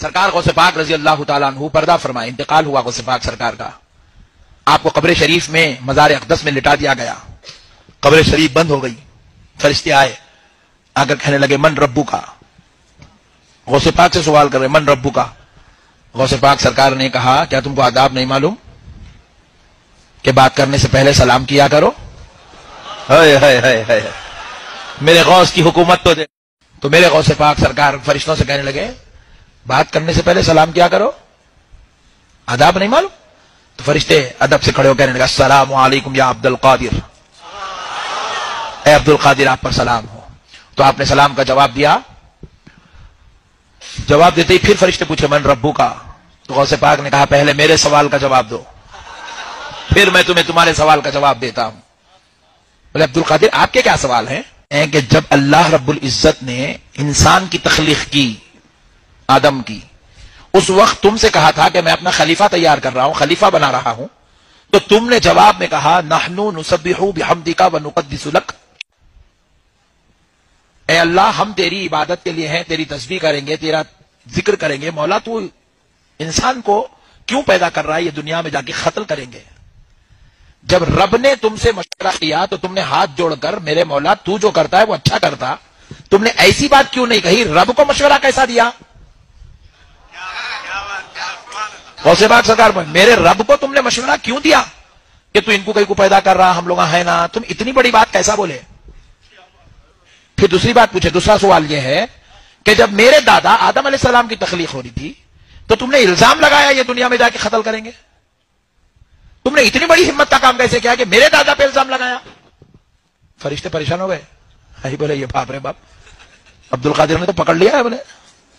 سرکار غوث پاک رضی اللہ تعالیٰ عنہ پردہ فرمائے، انتقال ہوا غوث پاک سرکار کا. آپ کو قبر شریف میں مزار اقدس میں لٹا دیا گیا. قبر شریف بند ہو گئی. فرشتے آئے، آ کر کہنے لگے من ربو کا. غوث پاک سے سوال کر رہے من ربو کا. غوث پاک سرکار نے کہا کیا تم کو آداب نہیں معلوم کہ بات کرنے سے پہلے سلام کیا کرو؟ ہائے ہائے ہائے ہائے، میرے غوث کی حکومت تو دے. تو میرے غوث پاک سرکار فرشتوں سے کہنے لگے بات کرنے سے پہلے سلام کیا کرو، آداب نہیں معلوم؟ تو فرشتے ادب سے کھڑے ہو کہنے لگے السلام علیکم یا عبد القادر، اے عبد القادر آپ پر سلام ہو. تو آپ نے سلام کا جواب دیا. جواب دیتے ہی پھر فرشتے پوچھے من ربو کا. تو غوث پاک نے کہا پہلے میرے سوال کا جواب دو، پھر میں تمہیں تمہارے سوال کا جواب دیتا ہوں. بولے عبد القادر آپ کے کیا سوال ہیں؟ کہ جب اللہ رب العزت نے انسان کی تخلیق کی، آدم کی، اس وقت تم سے کہا تھا کہ میں اپنا خلیفہ تیار کر رہا ہوں، خلیفہ بنا رہا ہوں، تو تم نے جواب میں کہا نحنو نسبح بحمدک ونقدس لک. اے اللہ ہم تیری عبادت کے لیے ہیں، تیری تسبیح کریں گے، تیرا ذکر کریں گے. مولا تو انسان کو کیوں پیدا کر رہا ہے؟ یہ دنیا میں جا کے قتل کریں گے. جب رب نے تم سے مشورہ کیا تو تم نے ہاتھ جوڑ کر میرے مولا تو جو کرتا ہے وہ اچھا کرتا، تم نے ایسی بات کیوں نہیں کہی؟ رب کو مشورہ کیسا دیا؟ غوث پاک سرکار میرے رب کو تم نے مشورہ کیوں دیا کہ تو ان کو کہیں کو پیدا کر رہا، ہم لوگ ہیں نا، تم اتنی بڑی بات کیسا بولے؟ پھر دوسری بات پوچھے. دوسرا سوال یہ ہے کہ جب میرے دادا آدم علیہ السلام کی تخلیق ہو رہی تھی تو تم نے الزام لگایا یہ دنیا میں جا کے قتل کریں گے. تم نے اتنی بڑی ہمت کا کام کیسے کیا کہ میرے دادا پہ الزام لگایا؟ فرشتے پریشان ہو گئے. بولے یہ باپ رے باپ، عبد القادر نے تو پکڑ لیا ہے. بولے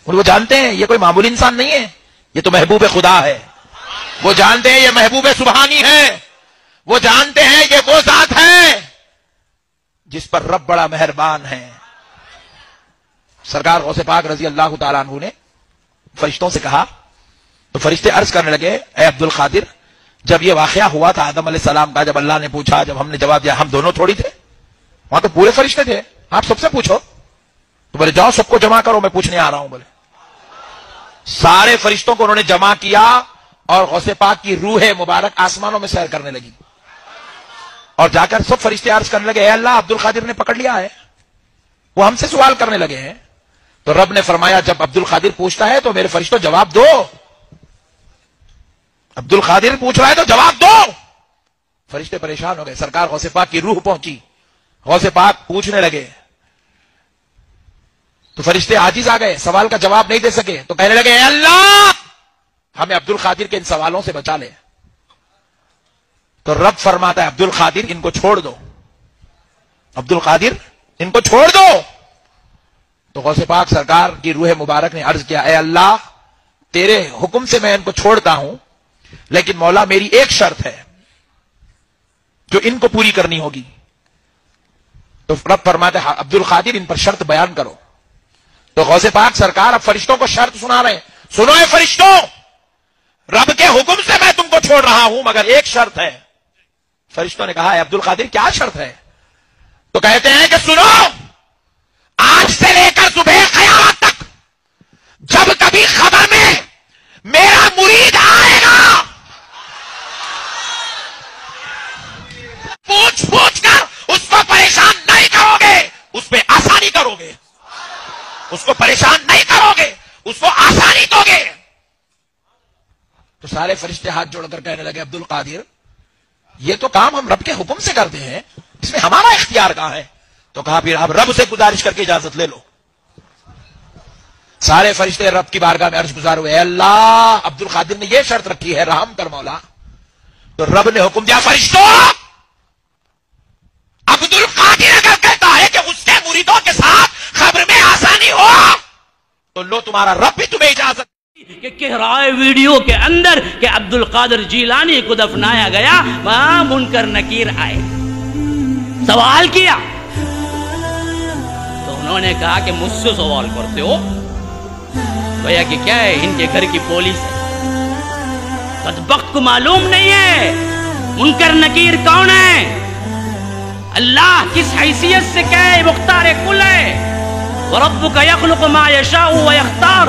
وہ جانتے ہیں یہ کوئی معمولی انسان نہیں ہے، یہ تو محبوب خدا ہے. وہ جانتے ہیں یہ محبوب سبحانی ہے. وہ جانتے ہیں یہ وہ ذات ہے جس پر رب بڑا مہربان ہے. سرکار غوث پاک رضی اللہ تعالیٰ عنہ نے فرشتوں سے کہا تو فرشتے عرض کرنے لگے اے عبد القادر جب یہ واقعہ ہوا تھا آدم علیہ السلام کا، جب اللہ نے پوچھا، جب ہم نے جواب دیا، ہم دونوں تھوڑی تھے، وہاں تو پورے فرشتے تھے، آپ سب سے پوچھو. تو بولے جاؤ سب کو جمع کرو، میں پوچھنے آ رہا ہوں. بولے سارے فرشتوں کو انہوں نے جمع کیا اور غوث پاک کی روح مبارک آسمانوں میں سیر کرنے لگی. اور جا کر سب فرشتے عرض کرنے لگے اے اللہ عبد القادر نے پکڑ لیا ہے، وہ ہم سے سوال کرنے لگے ہیں. تو رب نے فرمایا جب عبد القادر پوچھتا ہے تو میرے فرشتوں جواب دو. عبد القادر پوچھ رہا ہے تو جواب دو. فرشتے پریشان ہو گئے. سرکار غوث پاک کی روح پہنچی، غوث پاک پوچھنے لگے تو فرشتے عاجز آ گئے، سوال کا جواب نہیں دے سکے. تو کہنے لگے اے اللہ ہمیں عبد القادر کے ان سوالوں سے بچا لے. تو رب فرماتا ہے عبد القادر ان کو چھوڑ دو، عبد القادر ان کو چھوڑ دو. تو غوث پاک سرکار کی روح مبارک نے عرض کیا اے اللہ تیرے حکم سے میں ان کو چھوڑتا ہوں، لیکن مولا میری ایک شرط ہے جو ان کو پوری کرنی ہوگی. تو رب فرماتے ہیں عبد القادر ان پر شرط بیان کرو. تو غوث پاک سرکار اب فرشتوں کو شرط سنا رہے ہیں. سنو اے فرشتوں، رب کے حکم سے میں تم کو چھوڑ رہا ہوں مگر ایک شرط ہے. فرشتوں نے کہا اے عبد القادر کیا شرط ہے؟ تو کہتے ہیں کہ سنو، آج سے لے کر صبح قیامت تک جب کبھی خبر میں میرا مرید آئے گا پوچھ پوچھ کر اس کو پریشان نہیں کرو گے، اس پہ آسانی کرو گے. اس کو پریشان نہیں کرو گے، اس کو آسانی دو گے. تو سارے فرشتے ہاتھ جوڑ کر کہنے لگے عبد القادر یہ تو کام ہم رب کے حکم سے کرتے ہیں، اس میں ہمارا اختیار کہاں ہے؟ تو کہا پھر آپ رب سے گزارش کر کے اجازت لے لو. سارے فرشتے رب کی بارگاہ میں عرض گزار ہوئے اے اللہ عبد القادر نے یہ شرط رکھی ہے، رحم کر مولا. تو رب نے حکم دیا فرشتوں عبد القادر اگر کہتا ہے کہ اس کے مریدوں کے ساتھ خبر میں آسانی ہو تو لو تمہارا رب بھی تمہیں اجازت کہ کہہ رہا ہے ویڈیو کے اندر کہ عبد القادر جیلانی کو دفنایا گیا، وہاں منکر نکیر آئے، سوال کیا تو انہوں نے کہا کہ مجھ سے سوال کرتے ہو بھیا کہ کیا ہے، ان کے گھر کی پولیس ہے. بدبخت کو معلوم نہیں ہے منکر نکیر کون ہے، اللہ کس حیثیت سے کہے مختار کل ہے. وَرَبُّكَ يَخْلُقُ مَا يَشَاءُ وَيَخْتَارُ.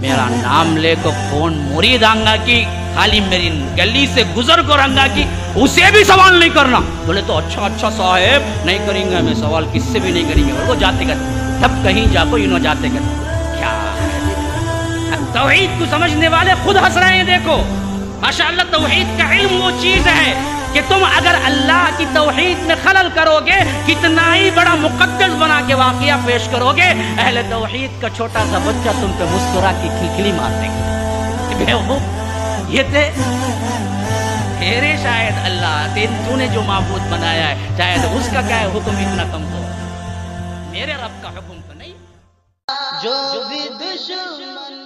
میرا نام لے کو کون مرید آنگا کی خالی میری گلی سے گزر کر آنگا کی اسے بھی سوال نہیں کرنا. بولے تو اچھا صاحب نہیں کریں گے میں سوال کس سے بھی نہیں کریں گے. وہ جاتے گا تب کہیں جا کو انہوں جاتے گا کیا توحید کو سمجھنے والے خود ہنس رہے ہیں. دیکھو ماشاءاللہ توحید کا علم وہ چیز ہے کہ تم اگر اللہ کی توحید میں خلل کرو گے کتنا ہی بڑا مقدس بنا کے واقعہ پیش کرو گے اہل توحید کا چھوٹا سا بچہ تم پہ مسکرا کی کھلکھلی مار دے گا. یہ تیرے شاید اللہ تو نے جو معبود بنایا ہے شاید اس کا کیا ہے حکم اتنا کمزور میرے رب کا حکم تو نہیں. جو بھی دشمن